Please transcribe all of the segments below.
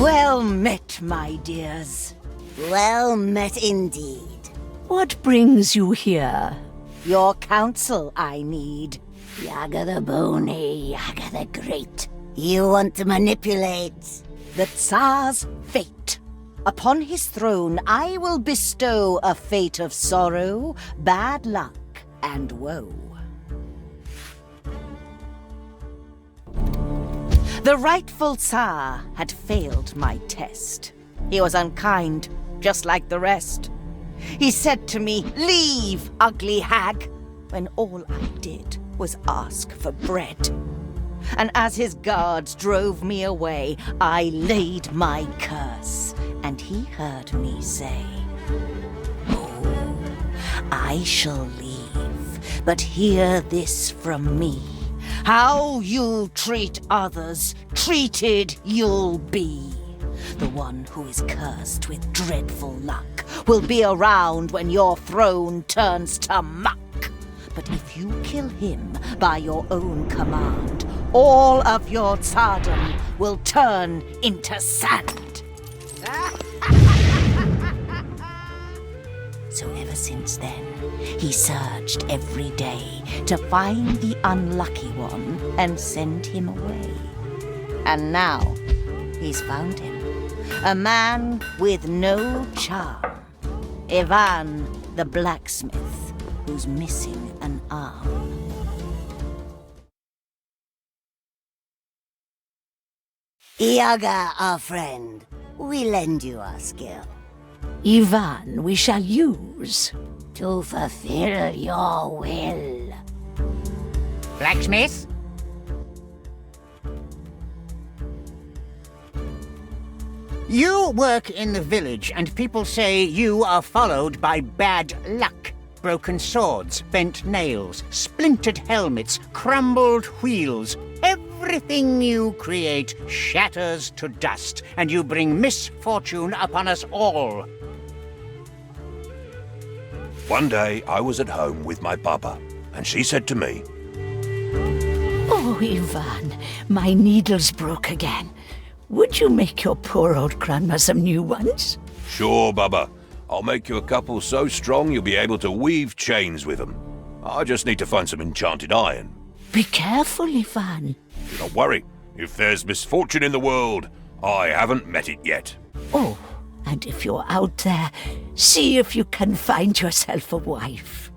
Well met, my dears. Well met indeed. What brings you here? Your counsel I need. Yaga the Bony, Yaga the Great. You want to manipulate the Tsar's fate. Upon his throne I will bestow a fate of sorrow, bad luck, and woe. The rightful Tsar had failed my test. He was unkind, just like the rest. He said to me, "Leave, ugly hag," when all I did was ask for bread. And as his guards drove me away, I laid my curse, and he heard me say, "Oh, I shall leave, but hear this from me. How you treat others, treated you'll be. The one who is cursed with dreadful luck will be around when your throne turns to muck. But if you kill him by your own command, all of your tsardom will turn into sand." So ever since then, he searched every day to find the unlucky one and send him away. And now, he's found him. A man with no charm. Ivan the blacksmith, who's missing an arm. Yaga, our friend. We lend you our skill. Ivan we shall use. To fulfill your will. Blacksmith? You work in the village, and people say you are followed by bad luck. Broken swords, bent nails, splintered helmets, crumbled wheels. Everything you create shatters to dust, and you bring misfortune upon us all. One day, I was at home with my baba, and she said to me, "Oh, Ivan, my needles broke again. Would you make your poor old grandma some new ones?" "Sure, baba. I'll make you a couple so strong you'll be able to weave chains with them. I just need to find some enchanted iron." Be careful, Ivan. Do not worry. If there's misfortune in the world, I haven't met it yet. Oh, and if you're out there, see if you can find yourself a wife.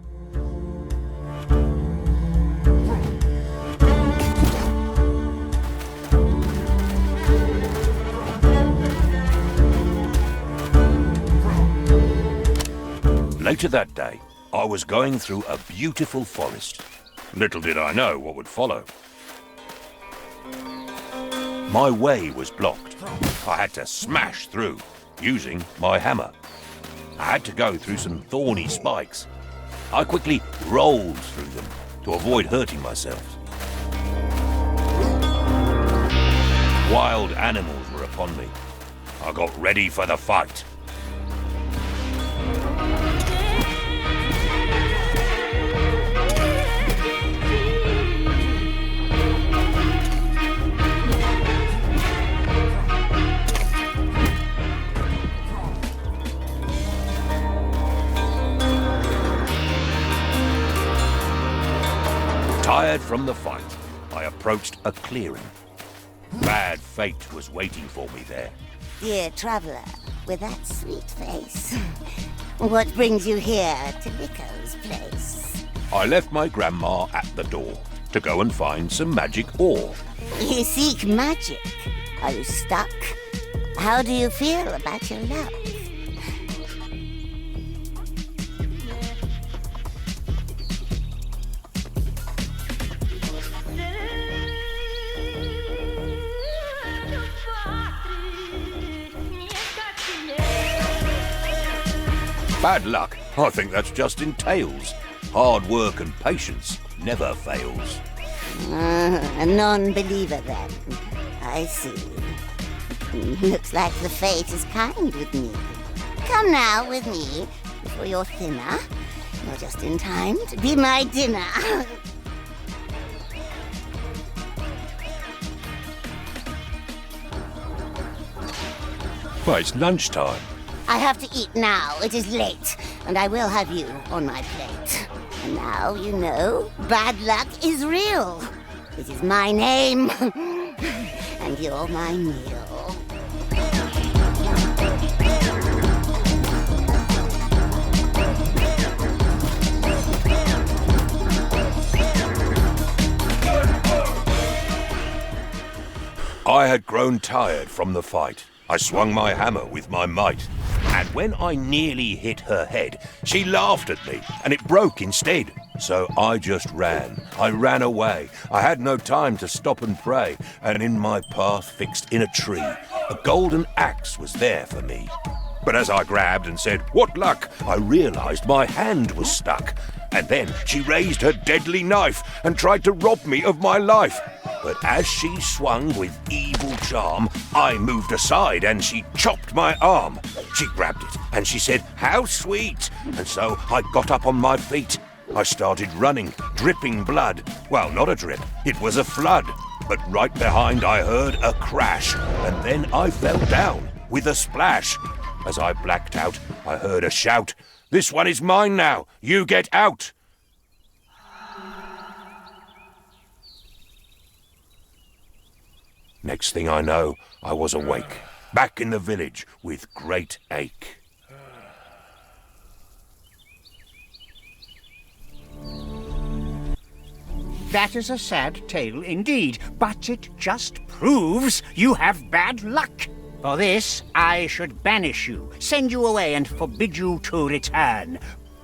Later that day, I was going through a beautiful forest. Little did I know what would follow. My way was blocked. I had to smash through, using my hammer. I had to go through some thorny spikes. I quickly rolled through them to avoid hurting myself. Wild animals were upon me. I got ready for the fight. Tired from the fight, I approached a clearing. Bad fate was waiting for me there. Dear traveler, with that sweet face, what brings you here to Nico's place? I left my grandma at the door to go and find some magic ore. You seek magic. Are you stuck? How do you feel about your luck? Bad luck? I think that's just in tales. Hard work and patience never fails. A non-believer then. I see. Looks like the fate is kind with me. Come now with me before you're thinner. You're just in time to be my dinner. Well, it's lunchtime. I have to eat now. It is late, and I will have you on my plate. And now you know bad luck is real. It is my name, and you're my meal. I had grown tired from the fight. I swung my hammer with my might, and when I nearly hit her head, she laughed at me, and it broke instead. So I just ran. I ran away. I had no time to stop and pray, and in my path fixed in a tree, a golden axe was there for me. But as I grabbed and said, "What luck?" I realized my hand was stuck. And then she raised her deadly knife and tried to rob me of my life. But as she swung with evil charm, I moved aside and she chopped my arm. She grabbed it and she said, "How sweet!" And so I got up on my feet. I started running, dripping blood. Well, not a drip, it was a flood. But right behind I heard a crash, and then I fell down with a splash. As I blacked out, I heard a shout, "This one is mine now, you get out!" Next thing I know, I was awake, back in the village with great ache. That is a sad tale indeed, but it just proves you have bad luck. For this, I should banish you, send you away, and forbid you to return.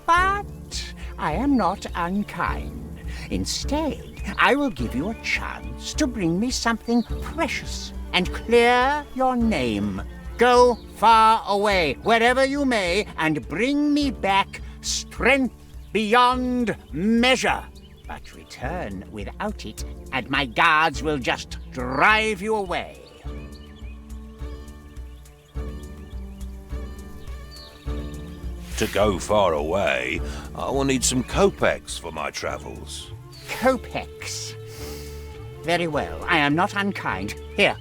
But I am not unkind. Instead, I will give you a chance to bring me something precious and clear your name. Go far away, wherever you may, and bring me back strength beyond measure. But return without it, and my guards will just drive you away. To go far away, I will need some kopecks for my travels. Kopecks. Very well, I am not unkind. Here,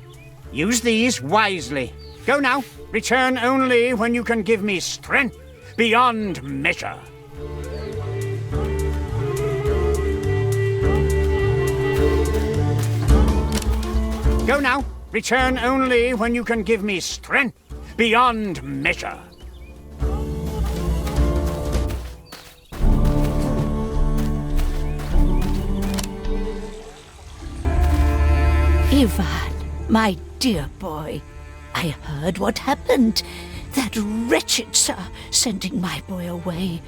use these wisely. Go now. Return only when you can give me strength beyond measure. Go now. Return only when you can give me strength beyond measure. Ivan, my dear boy, I heard what happened. That wretched Tsar sending my boy away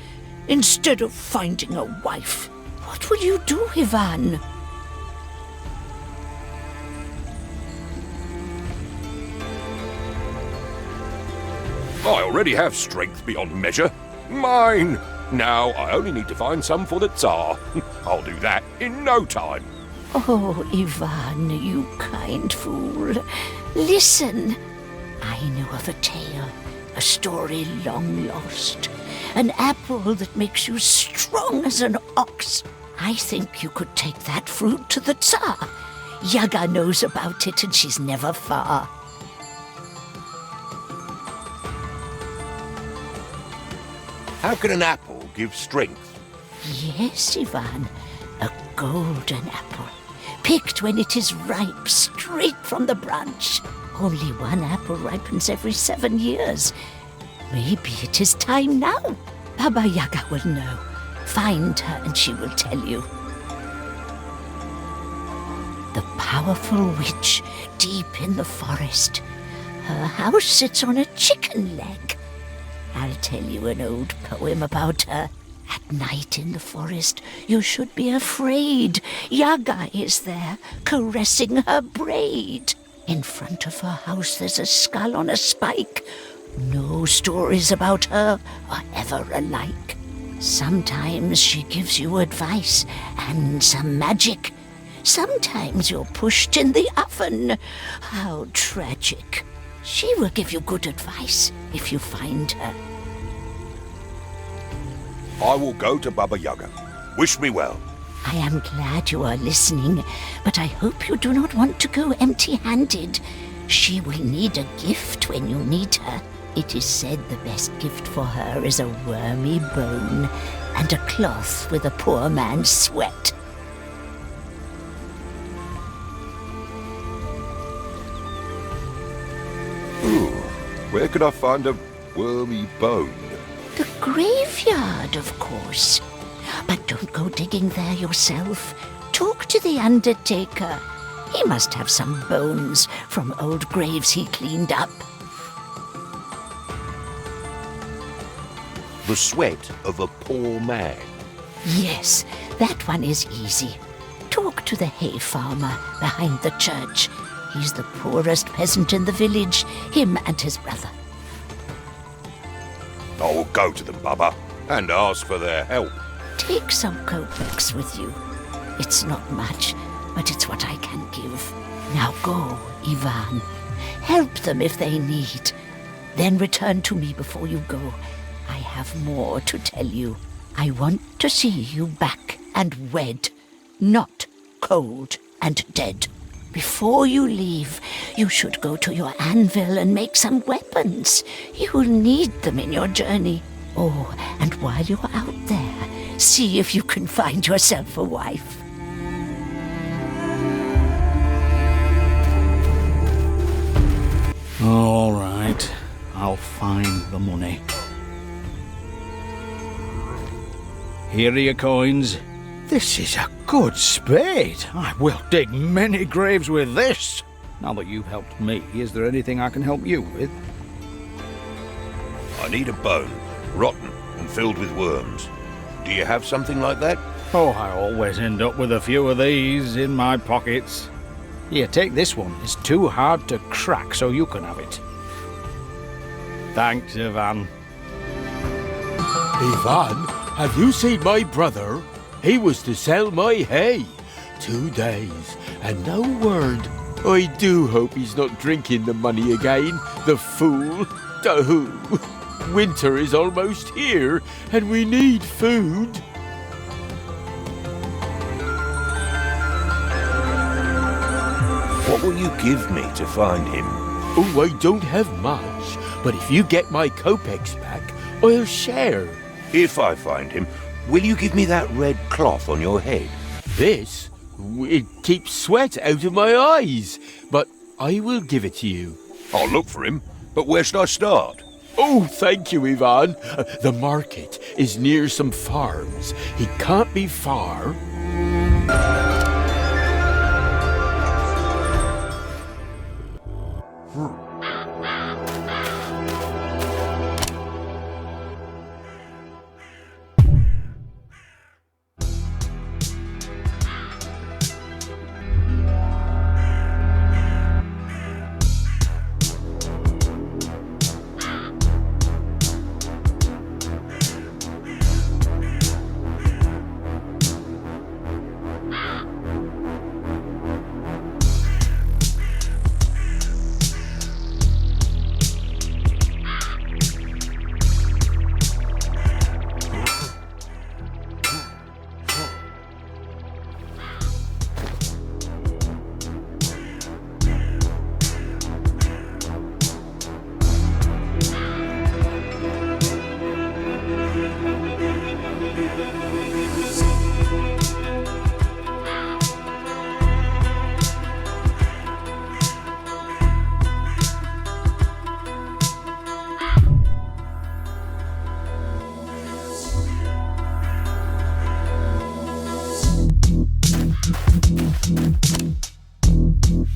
instead of finding a wife. What will you do, Ivan? I already have strength beyond measure. Mine! Now I only need to find some for the Tsar. I'll do that in no time. Oh, Ivan, you kind fool. Listen. I know of a tale, a story long lost. An apple that makes you strong as an ox. I think you could take that fruit to the Tsar. Yaga knows about it and she's never far. How can an apple give strength? Yes, Ivan, a golden apple. Picked when it is ripe, straight from the branch. Only one apple ripens every 7 years. Maybe it is time now. Baba Yaga will know. Find her and she will tell you. The powerful witch deep in the forest. Her house sits on a chicken leg. I'll tell you an old poem about her. At night in the forest, you should be afraid. Yaga is there, caressing her braid. In front of her house there's a skull on a spike. No stories about her are ever alike. Sometimes she gives you advice and some magic. Sometimes you're pushed in the oven. How tragic. She will give you good advice if you find her. I will go to Baba Yaga. Wish me well. I am glad you are listening, but I hope you do not want to go empty-handed. She will need a gift when you meet her. It is said the best gift for her is a wormy bone and a cloth with a poor man's sweat. Where could I find a wormy bone? The graveyard, of course. But don't go digging there yourself. Talk to the undertaker. He must have some bones from old graves he cleaned up. The sweat of a poor man. Yes, that one is easy. Talk to the hay farmer behind the church. He's the poorest peasant in the village, him and his brother. I will go to them, Baba, and ask for their help. Take some kopecks with you. It's not much, but it's what I can give. Now go, Ivan. Help them if they need. Then return to me before you go. I have more to tell you. I want to see you back and wed, not cold and dead. Before you leave, you should go to your anvil and make some weapons. You'll need them in your journey. Oh, and while you're out there, see if you can find yourself a wife. All right, I'll find the money. Here are your coins. This is a good spade. I will dig many graves with this. Now that you've helped me, is there anything I can help you with? I need a bone, rotten and filled with worms. Do you have something like that? Oh, I always end up with a few of these in my pockets. Here, take this one. It's too hard to crack, so you can have it. Thanks, Ivan. Ivan, have you seen my brother? He was to sell my hay. 2 days, and no word. I do hope he's not drinking the money again, the fool. Oh, winter is almost here, and we need food. What will you give me to find him? Oh, I don't have much, but if you get my kopecks back, I'll share. If I find him, will you give me that red cloth on your head? This? It keeps sweat out of my eyes, but I will give it to you. I'll look for him, but where should I start? Oh, thank you, Ivan. The market is near some farms. He can't be far.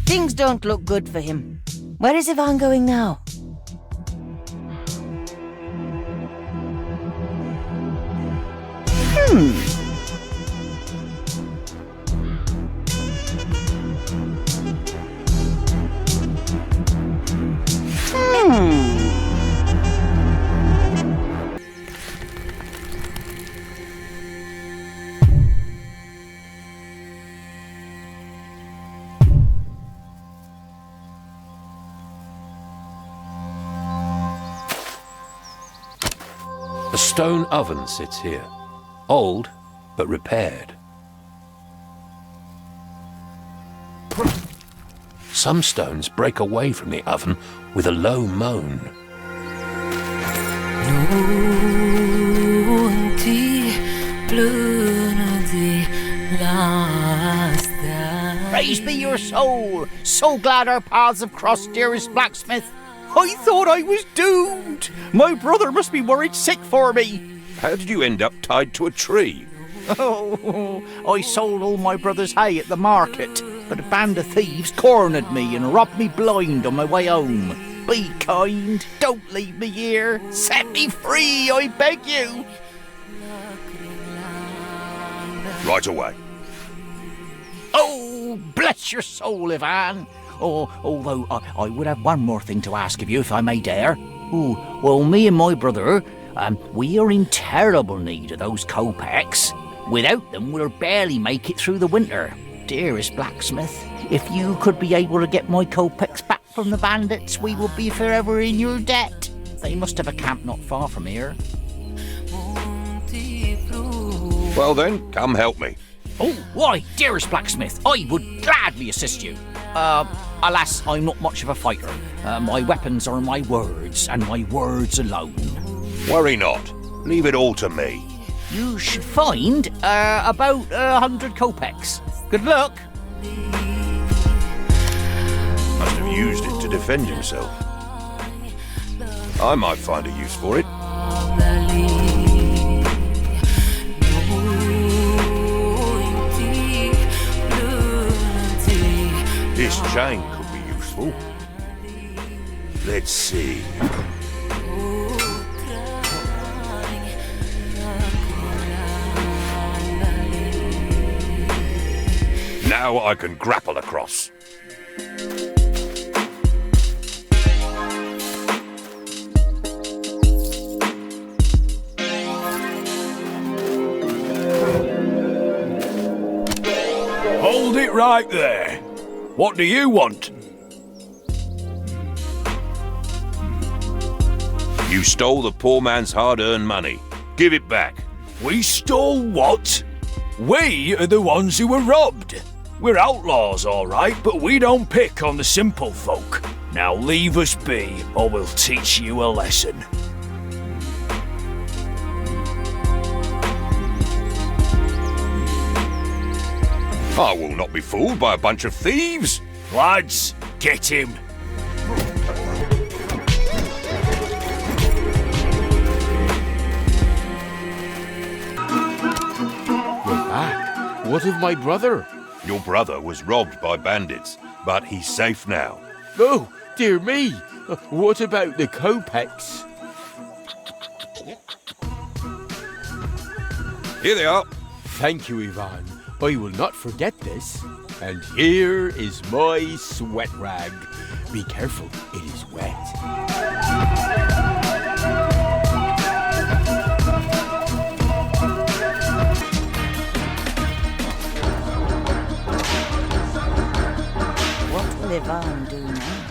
Things don't look good for him. Where is Ivan going now? A stone oven sits here. Old, but repaired. Some stones break away from the oven with a low moan. Praise be your soul! So glad our paths have crossed, dearest blacksmith. I thought I was doomed. My brother must be worried sick for me. How did you end up tied to a tree? Oh, I sold all my brother's hay at the market, but a band of thieves cornered me and robbed me blind on my way home. Be kind, don't leave me here. Set me free, I beg you. Right away. Oh, bless your soul, Ivan. Oh, although I would have one more thing to ask of you, if I may dare. Oh, well, me and my brother, we are in terrible need of those kopecks. Without them, we'll barely make it through the winter. Dearest blacksmith, if you could be able to get my kopecks back from the bandits, we will be forever in your debt. They must have a camp not far from here. Well then, come help me. Oh, why, dearest blacksmith, I would gladly assist you. Alas, I'm not much of a fighter. My weapons are my words, and my words alone. Worry not. Leave it all to me. You should find about 100 kopecks. Good luck. Must have used it to defend himself. I might find a use for it. This chain could be useful. Let's see. Now I can grapple across. Hold it right there. What do you want? You stole the poor man's hard-earned money. Give it back. We stole what? We are the ones who were robbed. We're outlaws, all right, but we don't pick on the simple folk. Now leave us be, or we'll teach you a lesson. I will not be fooled by a bunch of thieves. Lads, get him. We're back. What of my brother? Your brother was robbed by bandits, but he's safe now. Oh, dear me. What about the kopecks? Here they are. Thank you, Ivan. I will not forget this. And here is my sweat rag. Be careful, it is wet. What will Ivan do now?